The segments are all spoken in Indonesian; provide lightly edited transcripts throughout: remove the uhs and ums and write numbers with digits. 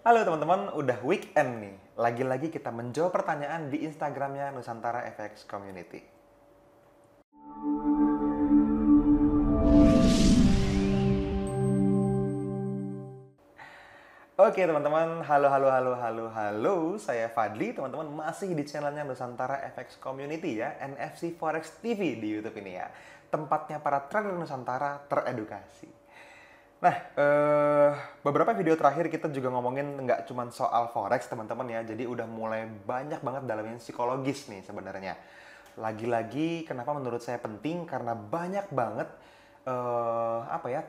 Halo teman-teman, udah weekend nih. Lagi-lagi kita menjawab pertanyaan di Instagramnya Nusantara FX Community. Oke teman-teman, halo. Saya Fadli, teman-teman masih di channelnya Nusantara FX Community ya, NFC Forex TV di YouTube ini ya. Tempatnya para trader Nusantara teredukasi. Nah, beberapa video terakhir kita juga ngomongin nggak cuma soal forex teman-teman ya, jadi udah mulai banyak banget dalamnya psikologis nih sebenarnya. Lagi-lagi kenapa menurut saya penting karena banyak banget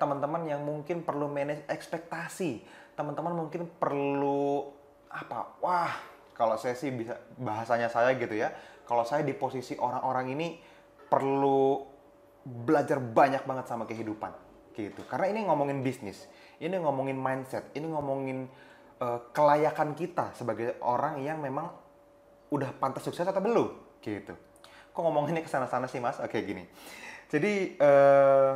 teman-teman yang mungkin perlu manage ekspektasi, teman-teman mungkin perlu wah kalau saya sih bisa bahasanya saya gitu ya, kalau saya di posisi orang-orang ini perlu belajar banyak banget sama kehidupan gitu. Karena ini ngomongin bisnis, ini ngomongin mindset, ini ngomongin kelayakan kita sebagai orang yang memang udah pantas sukses atau belum gitu. Kok ngomonginnya kesana-sana sih mas? Oke gini. Jadi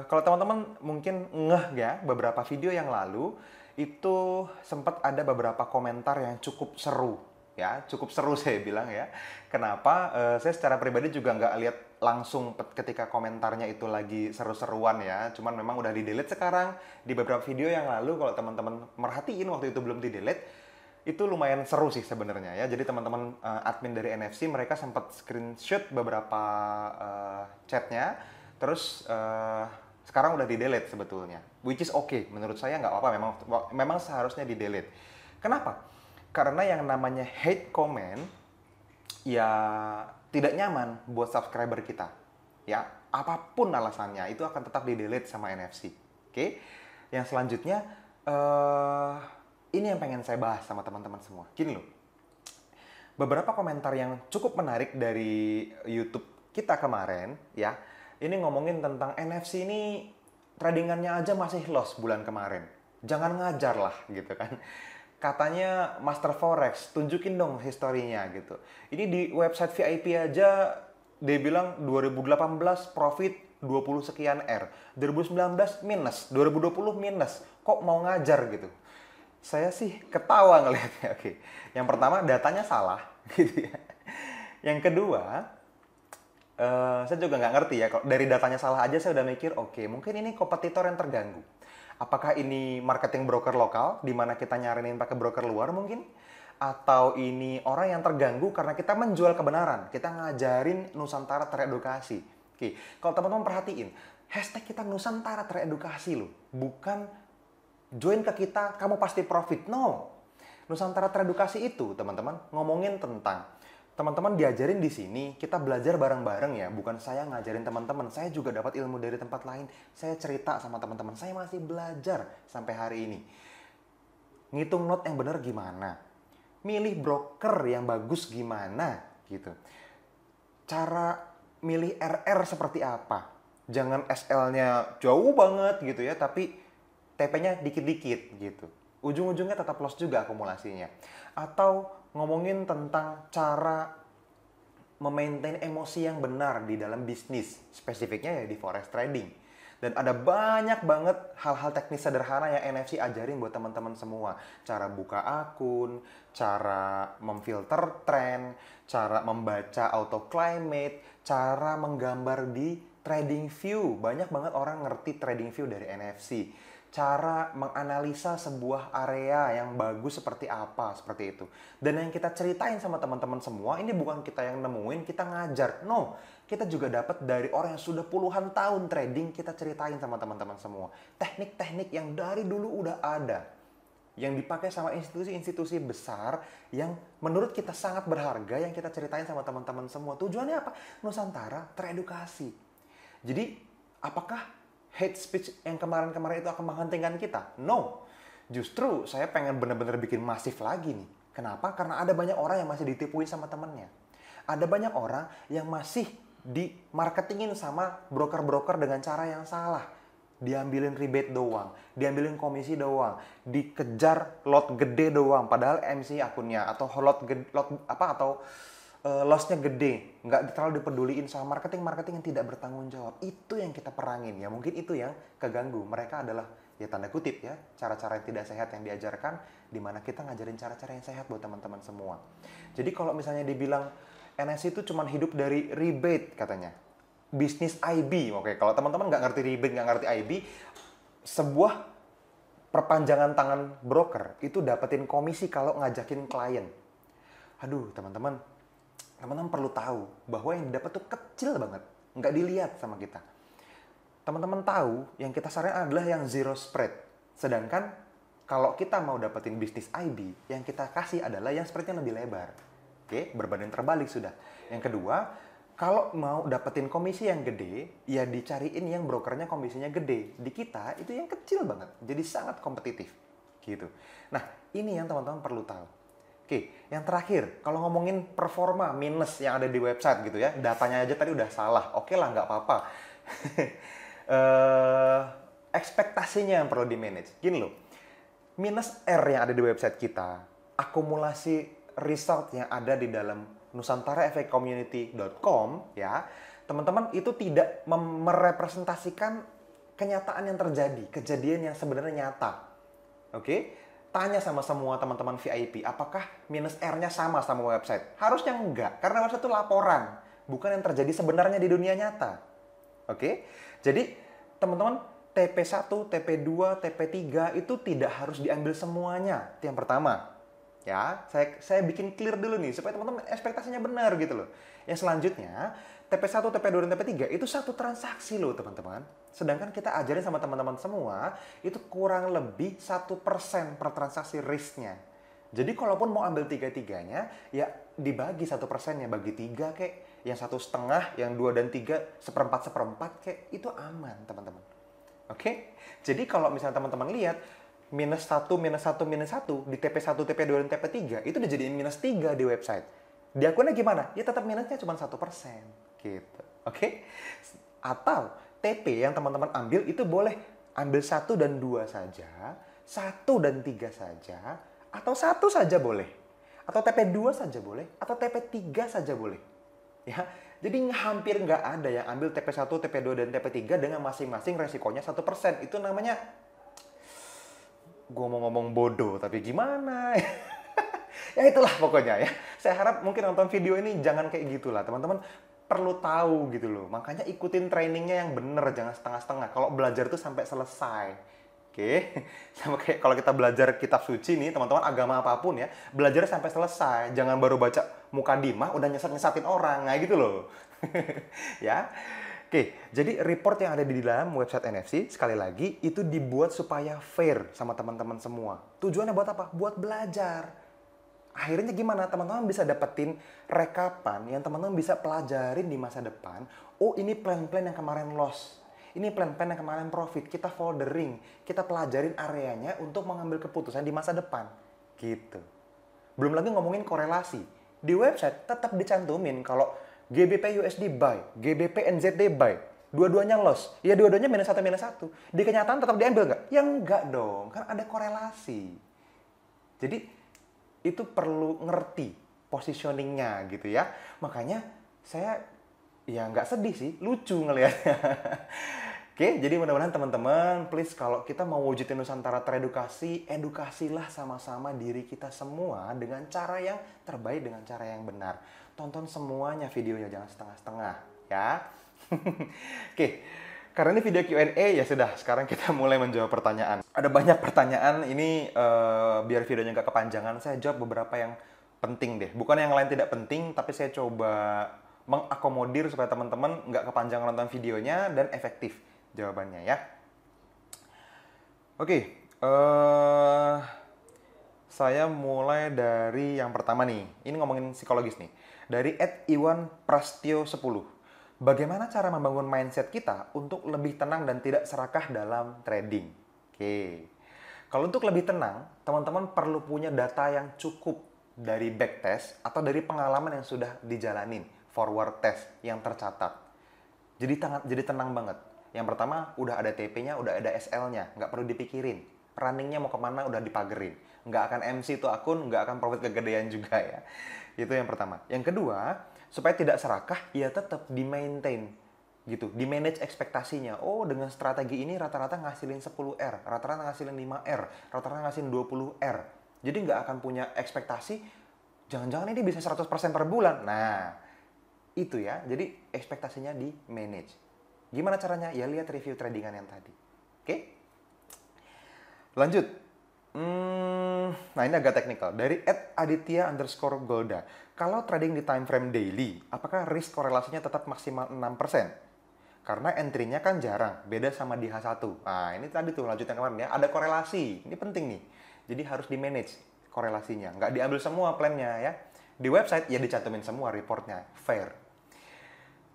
kalau teman-teman mungkin ngeh ya beberapa video yang lalu itu sempat ada beberapa komentar yang cukup seru ya, cukup seru saya bilang ya. Kenapa? Saya secara pribadi juga nggak lihat langsung ketika komentarnya itu lagi seru-seruan ya. Cuman memang udah di-delete sekarang. Di beberapa video yang lalu kalau teman-teman merhatiin waktu itu belum di-delete, itu lumayan seru sih sebenarnya ya. Jadi teman-teman admin dari NFC mereka sempat screenshot beberapa chatnya, terus sekarang udah di-delete sebetulnya. Which is okay, menurut saya nggak apa-apa, memang seharusnya di-delete. Kenapa? Karena yang namanya hate comment ya tidak nyaman buat subscriber kita. Ya, apapun alasannya itu akan tetap di-delete sama NFC. Oke? Yang selanjutnya ini yang pengen saya bahas sama teman-teman semua. Gini loh. Beberapa komentar yang cukup menarik dari YouTube kita kemarin ya. Ini ngomongin tentang NFC ini tradingannya aja masih loss bulan kemarin. Jangan ngajar lah gitu kan. Katanya Master Forex, tunjukin dong historinya gitu. Ini di website VIP aja dia bilang 2018 profit 20 sekian R, 2019 minus, 2020 minus. Kok mau ngajar gitu? Saya sih ketawa ngelihatnya. Oke. Yang pertama datanya salah gitu ya. Yang kedua, saya juga nggak ngerti ya, kalau dari datanya salah aja saya udah mikir, oke, mungkin ini kompetitor yang terganggu. Apakah ini marketing broker lokal, di mana kita nyariin pakai broker luar mungkin? Atau ini orang yang terganggu karena kita menjual kebenaran, kita ngajarin Nusantara teredukasi. Oke, kalau teman-teman perhatiin, hashtag kita Nusantara teredukasi loh, bukan join ke kita, kamu pasti profit. No, Nusantara teredukasi itu teman-teman ngomongin tentang teman-teman diajarin di sini, kita belajar bareng-bareng ya. Bukan saya ngajarin teman-teman, saya juga dapat ilmu dari tempat lain. Saya cerita sama teman-teman, saya masih belajar sampai hari ini. Ngitung not yang benar gimana? Milih broker yang bagus gimana? Gitu. Cara milih RR seperti apa? Jangan SL-nya jauh banget gitu ya, tapi TP-nya dikit-dikit gitu. Ujung-ujungnya tetap loss juga akumulasinya. Atau ngomongin tentang cara memaintain emosi yang benar di dalam bisnis, spesifiknya ya di forex trading. Dan ada banyak banget hal-hal teknis sederhana yang NFC ajarin buat teman-teman semua. Cara buka akun, cara memfilter tren, cara membaca auto climate, cara menggambar di trading view. Banyak banget orang ngerti trading view dari NFC. Cara menganalisa sebuah area yang bagus seperti apa, seperti itu. Dan yang kita ceritain sama teman-teman semua, ini bukan kita yang nemuin, kita ngajar. No, kita juga dapat dari orang yang sudah puluhan tahun trading, kita ceritain sama teman-teman semua. Teknik-teknik yang dari dulu udah ada. Yang dipakai sama institusi-institusi besar yang menurut kita sangat berharga, yang kita ceritain sama teman-teman semua. Tujuannya apa? Nusantara teredukasi. Jadi, apakah hate speech yang kemarin-kemarin itu akan menghentikan kita? No. Justru saya pengen bener-bener bikin masif lagi nih. Kenapa? Karena ada banyak orang yang masih ditipuin sama temennya. Ada banyak orang yang masih di marketingin sama broker-broker dengan cara yang salah. Diambilin rebate doang, diambilin komisi doang, dikejar lot gede doang. Padahal MC akunnya atau lossnya gede, nggak terlalu dipeduliin sama marketing yang tidak bertanggung jawab. Itu yang kita perangin ya, mungkin itu yang keganggu. Mereka adalah ya tanda kutip ya, cara-cara yang tidak sehat yang diajarkan, di mana kita ngajarin cara-cara yang sehat buat teman-teman semua. Jadi kalau misalnya dibilang NFC itu cuma hidup dari rebate katanya, bisnis IB, oke, kalau teman-teman nggak ngerti rebate, nggak ngerti IB, sebuah perpanjangan tangan broker itu dapetin komisi kalau ngajakin klien. Aduh, teman-teman perlu tahu bahwa yang didapat tuh kecil banget, nggak dilihat sama kita. Teman-teman tahu yang kita sarankan adalah yang zero spread. Sedangkan kalau kita mau dapetin bisnis IB, yang kita kasih adalah yang spreadnya lebih lebar. Oke, berbanding terbalik sudah. Yang kedua, kalau mau dapetin komisi yang gede, ya dicariin yang brokernya komisinya gede. Di kita itu yang kecil banget, jadi sangat kompetitif. Gitu. Nah, ini yang teman-teman perlu tahu. Oke, yang terakhir, kalau ngomongin performa minus yang ada di website gitu ya, datanya aja tadi udah salah. Oke lah, nggak apa-apa. Ekspektasinya yang perlu di-manage. Gini loh, minus R yang ada di website kita, akumulasi result yang ada di dalam nusantarafacommunity.com ya, teman-teman itu tidak merepresentasikan kenyataan yang terjadi, kejadian yang sebenarnya nyata. Oke? Tanya sama semua teman-teman VIP, apakah minus R-nya sama website? Harusnya enggak, karena website itu laporan, bukan yang terjadi sebenarnya di dunia nyata. Oke? Jadi, teman-teman, TP1, TP2, TP3 itu tidak harus diambil semuanya. Itu yang pertama. Ya, saya bikin clear dulu nih, supaya teman-teman ekspektasinya benar gitu loh. Yang selanjutnya, TP1, TP2, dan TP3 itu satu transaksi loh, teman-teman. Sedangkan kita ajarin sama teman-teman semua, itu kurang lebih 1% per transaksi risknya. Jadi, kalaupun mau ambil tiga-tiganya, ya dibagi 1%-nya, bagi 3 kek. Yang 1,5, yang 2 dan 3, seperempat kayak itu aman, teman-teman. Oke? Jadi kalau misalnya teman-teman lihat minus 1 di TP1, TP2 dan TP3 itu udah jadiin minus 3 di website. Di akunnya gimana? Ya tetap minusnya cuma 1%. Gitu. Oke? Atau TP yang teman-teman ambil itu boleh ambil 1 dan 2 saja, 1 dan 3 saja, atau 1 saja boleh. Atau TP2 saja boleh, atau TP3 saja boleh. Ya, jadi hampir nggak ada yang ambil TP1, TP2, dan TP3 dengan masing-masing resikonya 1%. Itu namanya, gue mau ngomong bodoh, tapi gimana? Ya itulah pokoknya ya. Saya harap mungkin nonton video ini jangan kayak gitulah. Teman-teman perlu tahu gitu loh. Makanya ikutin trainingnya yang bener, jangan setengah-setengah. Kalau belajar tuh sampai selesai. Oke, sama kayak kalau kita belajar kitab suci nih, teman-teman agama apapun ya, belajar sampai selesai. Jangan baru baca mukadimah udah nyesat-nyesatin orang, nah gitu loh. Ya. Oke, jadi report yang ada di dalam website NFC, sekali lagi, itu dibuat supaya fair sama teman-teman semua. Tujuannya buat apa? Buat belajar. Akhirnya gimana? Teman-teman bisa dapetin rekapan yang teman-teman bisa pelajarin di masa depan. Oh, ini plan-plan yang kemarin loss. Ini plan-plan yang kemarin profit, kita foldering, kita pelajarin areanya untuk mengambil keputusan di masa depan. Gitu. Belum lagi ngomongin korelasi. Di website tetap dicantumin kalau GBP USD buy, GBP NZD buy. Dua-duanya loss. Ya dua-duanya minus 1, minus 1. Di kenyataan tetap diambil nggak? Ya enggak dong, kan ada korelasi. Jadi itu perlu ngerti positioningnya gitu ya. Makanya saya ya nggak sedih sih, lucu ngelihatnya. Oke, jadi mudah-mudahan teman-teman, please kalau kita mau wujudin Nusantara teredukasi, edukasilah sama-sama diri kita semua dengan cara yang terbaik, dengan cara yang benar. Tonton semuanya videonya, jangan setengah-setengah, ya. Oke, karena ini video Q&A, ya sudah, sekarang kita mulai menjawab pertanyaan. Ada banyak pertanyaan, ini biar videonya nggak kepanjangan, saya jawab beberapa yang penting deh. Bukan yang lain tidak penting, tapi saya coba mengakomodir supaya teman-teman nggak kepanjangan nonton videonya dan efektif jawabannya ya. Oke, saya mulai dari yang pertama nih. Ini ngomongin psikologis nih. Dari @iwan_prastyo10. Bagaimana cara membangun mindset kita untuk lebih tenang dan tidak serakah dalam trading? Oke. Kalau untuk lebih tenang, teman-teman perlu punya data yang cukup dari backtest atau dari pengalaman yang sudah dijalanin, forward test yang tercatat. Jadi tenang banget. Yang pertama, udah ada TP-nya, udah ada SL-nya. Nggak perlu dipikirin. Runningnya mau kemana, udah dipagerin. Nggak akan MC itu akun, nggak akan profit kegedean juga ya. Itu yang pertama. Yang kedua, supaya tidak serakah, ya tetap di-maintain gitu, di manage ekspektasinya. Oh, dengan strategi ini rata-rata ngasilin 10R, rata-rata ngasilin 5R, rata-rata ngasilin 20R. Jadi nggak akan punya ekspektasi, jangan-jangan ini bisa 100% per bulan. Nah, itu ya, jadi ekspektasinya di manage. Gimana caranya? Ya lihat review tradingan yang tadi. Oke? Lanjut. Nah ini agak teknikal. Dari @aditya_golda. Kalau trading di time frame daily, apakah risk korelasinya tetap maksimal 6%? Karena entry-nya kan jarang, beda sama di H1. Nah ini tadi tuh lanjut yang kemarin ya, ada korelasi. Ini penting nih. Jadi harus di-manage korelasinya. Nggak diambil semua plan-nya ya. Di website ya dicantumin semua reportnya. Fair.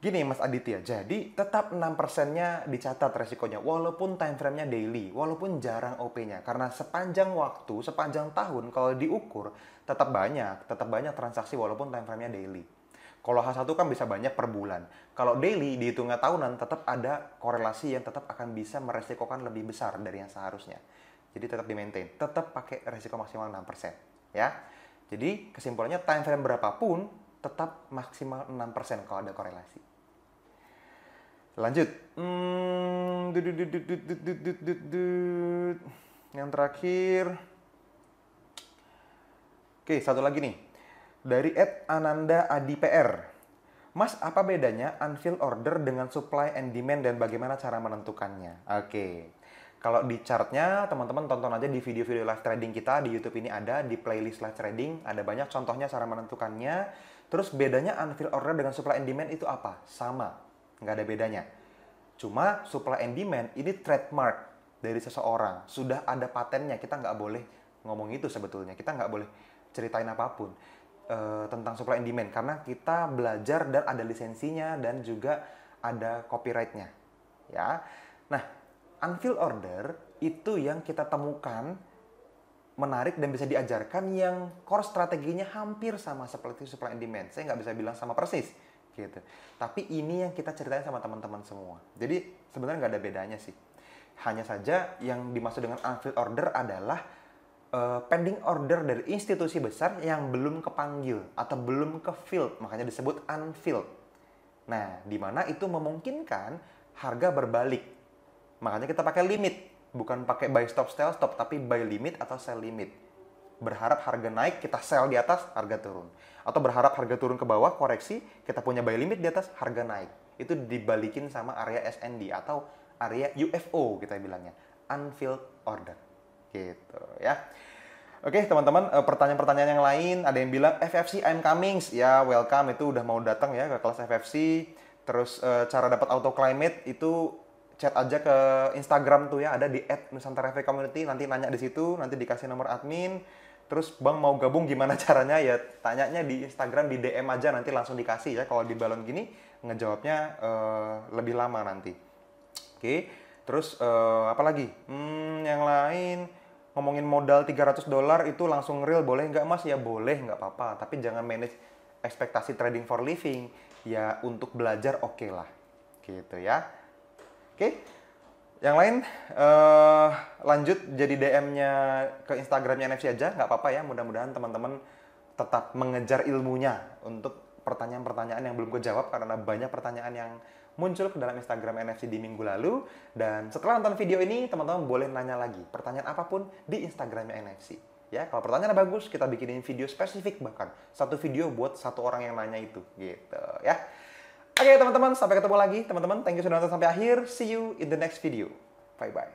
Gini Mas Aditya, jadi tetap 6%-nya dicatat resikonya, walaupun time frame-nya daily, walaupun jarang OP-nya. Karena sepanjang waktu, sepanjang tahun, kalau diukur, tetap banyak transaksi walaupun time frame-nya daily. Kalau H1 kan bisa banyak per bulan. Kalau daily, dihitungnya tahunan, tetap ada korelasi yang tetap akan bisa meresikokan lebih besar dari yang seharusnya. Jadi tetap di-maintain, tetap pakai resiko maksimal 6%. Ya. Jadi kesimpulannya time frame berapapun, tetap maksimal 6% kalau ada korelasi. Lanjut. Yang terakhir. Oke, satu lagi nih. Dari @ananda_adi_pr. Mas, apa bedanya unfilled order dengan supply and demand dan bagaimana cara menentukannya? Oke. Kalau di chartnya, teman-teman tonton aja di video-video live trading kita. Di YouTube ini ada, di playlist live trading. Ada banyak contohnya cara menentukannya. Terus bedanya unfilled order dengan supply and demand itu apa? Sama. Nggak ada bedanya. Cuma supply and demand ini trademark dari seseorang. Sudah ada patennya, kita nggak boleh ngomong itu sebetulnya. Kita nggak boleh ceritain apapun tentang supply and demand. Karena kita belajar dan ada lisensinya dan juga ada copyright-nya. Ya. Nah, unfilled order itu yang kita temukan menarik dan bisa diajarkan yang core strateginya hampir sama seperti supply and demand. Saya nggak bisa bilang sama persis. Gitu. Tapi ini yang kita ceritain sama teman-teman semua. Jadi sebenarnya nggak ada bedanya sih. Hanya saja yang dimaksud dengan unfilled order adalah pending order dari institusi besar yang belum kepanggil atau belum ke-filled, makanya disebut unfilled. Nah, di mana itu memungkinkan harga berbalik. Makanya kita pakai limit, bukan pakai buy stop sell stop, tapi buy limit atau sell limit. Berharap harga naik, kita sell di atas, harga turun. Atau berharap harga turun ke bawah, koreksi, kita punya buy limit di atas, harga naik. Itu dibalikin sama area SND atau area UFO kita bilangnya. Unfilled order. Gitu ya. Oke teman-teman, pertanyaan-pertanyaan yang lain. Ada yang bilang, FFC I'm coming. Ya welcome, itu udah mau datang ya ke kelas FFC. Terus cara dapat auto climate itu chat aja ke Instagram tuh ya, ada di @nusantara_community, nanti nanya di situ, nanti dikasih nomor admin. Terus Bang mau gabung gimana caranya ya, tanyanya di Instagram, di DM aja, nanti langsung dikasih ya. Kalau di balon gini ngejawabnya lebih lama nanti. Oke, terus apa lagi? Yang lain ngomongin modal $300 itu langsung real boleh nggak Mas? Ya boleh, nggak apa-apa, tapi jangan manage ekspektasi trading for living. Ya untuk belajar oke lah, gitu ya. Oke. Yang lain lanjut jadi DM-nya ke Instagramnya NFC aja, nggak apa-apa ya. Mudah-mudahan teman-teman tetap mengejar ilmunya untuk pertanyaan-pertanyaan yang belum kejawab karena banyak pertanyaan yang muncul ke dalam Instagram NFC di minggu lalu. Dan setelah nonton video ini, teman-teman boleh nanya lagi pertanyaan apapun di Instagramnya NFC. Ya, kalau pertanyaannya bagus, kita bikinin video spesifik bahkan satu video buat satu orang yang nanya itu, gitu ya. Oke teman-teman, sampai ketemu lagi. Teman-teman, thank you sudah nonton sampai akhir. See you in the next video. Bye-bye.